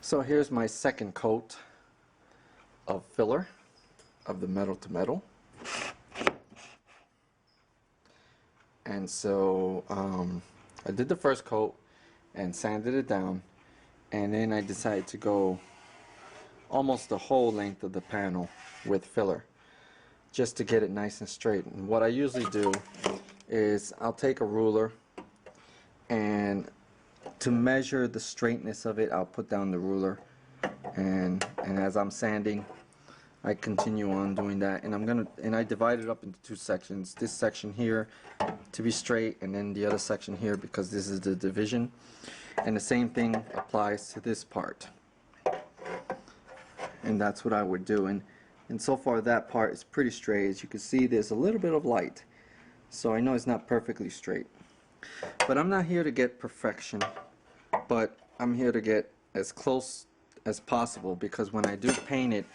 So here's my second coat of filler of the metal to metal. And so I did the first coat and sanded it down, and then I decided to go almost the whole length of the panel with filler just to get it nice and straight. And what I usually do is I'll take a ruler, and to measure the straightness of it, I'll put down the ruler, and as I'm sanding, I continue on doing that, and I divide it up into two sections. This section here to be straight, and then the other section here because this is the division. And the same thing applies to this part. And that's what I would do. And so far that part is pretty straight. As you can see, there's a little bit of light. So I know it's not perfectly straight. But I'm not here to get perfection, but I'm here to get as close as possible, because when I do paint it,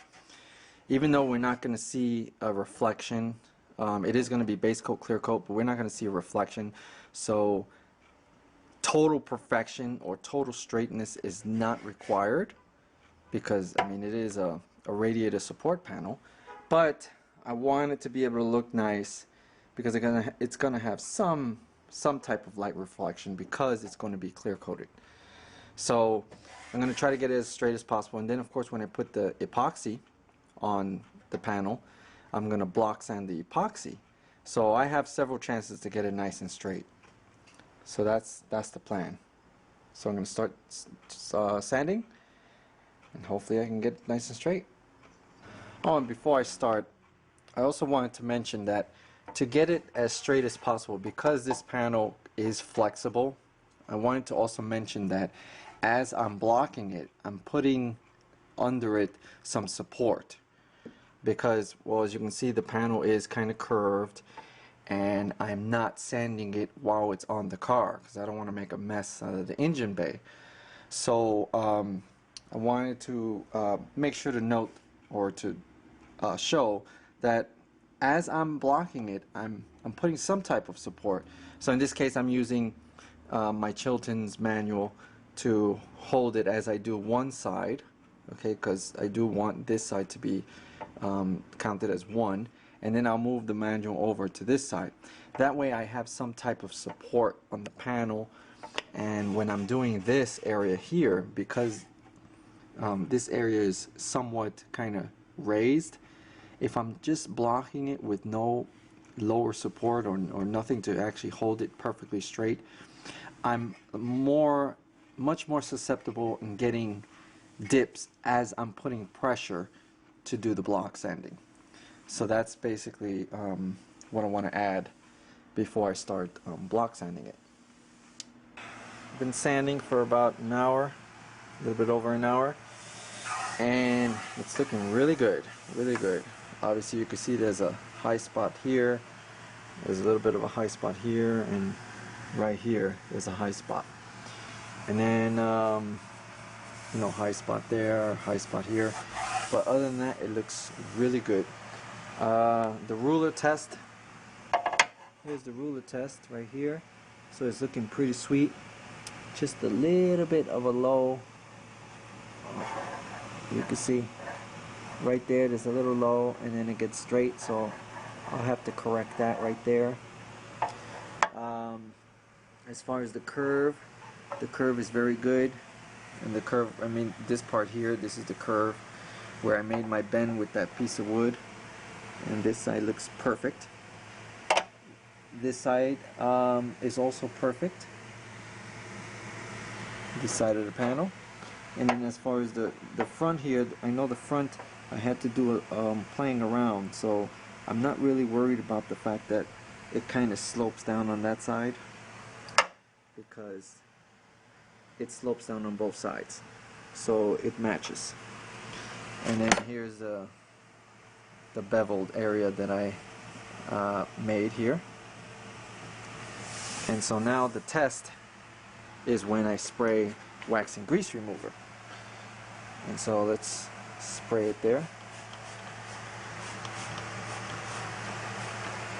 even though we're not going to see a reflection, it is going to be base coat, clear coat, but we're not going to see a reflection. So total perfection or total straightness is not required, because I mean it is a radiator support panel, but I want it to be able to look nice because it's going to have some type of light reflection because it's going to be clear coated. So I'm going to try to get it as straight as possible, and then of course when I put the epoxy on the panel, I'm going to block sand the epoxy, so I have several chances to get it nice and straight. So that's the plan. So I'm going to start sanding, and hopefully I can get it nice and straight. Oh, and before I start, I also wanted to mention that to get it as straight as possible, because this panel is flexible, I wanted to also mention that as I'm blocking it, I'm putting under it some support, because, well, as you can see, the panel is kind of curved, and I'm not sanding it while it's on the car because I don't want to make a mess out of the engine bay. So I wanted to make sure to note, or to show that as I'm blocking it, I'm putting some type of support. So in this case, I'm using my Chilton's manual to hold it as I do one side, okay, because I do want this side to be counted as one, and then I'll move the manual over to this side. That way I have some type of support on the panel, and when I'm doing this area here, because this area is somewhat kind of raised, if I'm just blocking it with no lower support or nothing to actually hold it perfectly straight, I'm much more susceptible in getting dips as I'm putting pressure to do the block sanding. So that's basically what I want to add before I start block sanding it. I've been sanding for about an hour, a little bit over an hour, and it's looking really good, really good. Obviously you can see there's a high spot here, there's a little bit of a high spot here, and right here there's a high spot. And then you know, high spot there, high spot here. But other than that, it looks really good. The ruler test, here's the ruler test right here. So it's looking pretty sweet. Just a little bit of a low, you can see right there, there's a little low, and then it gets straight, so I'll have to correct that right there. As far as the curve is very good. And the curve, I mean, this part here, this is the curve where I made my bend with that piece of wood, and this side looks perfect. This side is also perfect, this side of the panel. And then as far as the front here, I know the front I had to do playing around, so I'm not really worried about the fact that it kind of slopes down on that side, because it slopes down on both sides, so it matches. And then here's the beveled area that I made here. And so now the test is when I spray wax and grease remover. And so let's spray it there.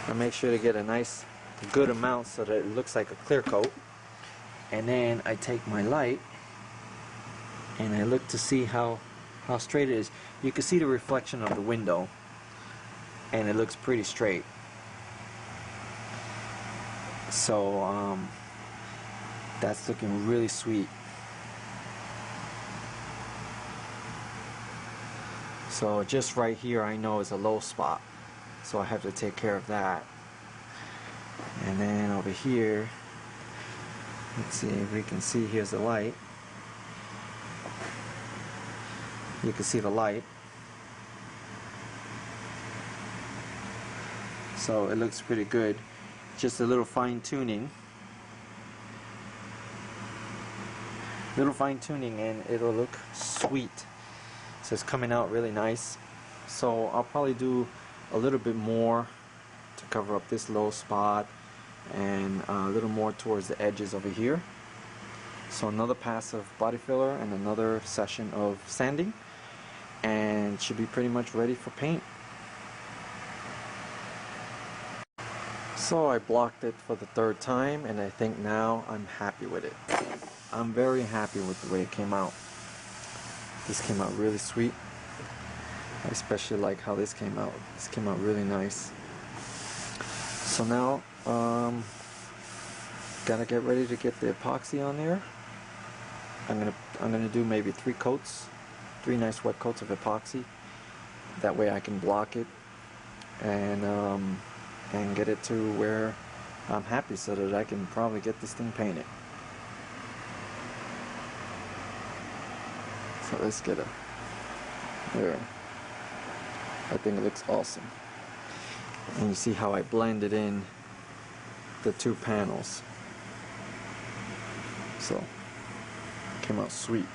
I make sure to get a nice good amount so that it looks like a clear coat. And then I take my light and I look to see how straight it is. You can see the reflection of the window, and it looks pretty straight. So that's looking really sweet. So just right here I know is a low spot, so I have to take care of that. And then over here, let's see if we can see, here's the light. You can see the light. So it looks pretty good. Just a little fine tuning. And it'll look sweet. So it's coming out really nice. So I'll probably do a little bit more to cover up this low spot, and a little more towards the edges over here. So another pass of body filler and another session of sanding, and it should be pretty much ready for paint. So I blocked it for the third time, and I think now I'm happy with it. I'm very happy with the way it came out. This came out really sweet. I especially like how this came out. This came out really nice. So now gotta get ready to get the epoxy on there. I'm gonna do maybe 3 nice wet coats of epoxy. That way I can block it and get it to where I'm happy, so that I can probably get this thing painted. So let's get it there. I think it looks awesome. And you see how I blended in the 2 panels. So, came out sweet.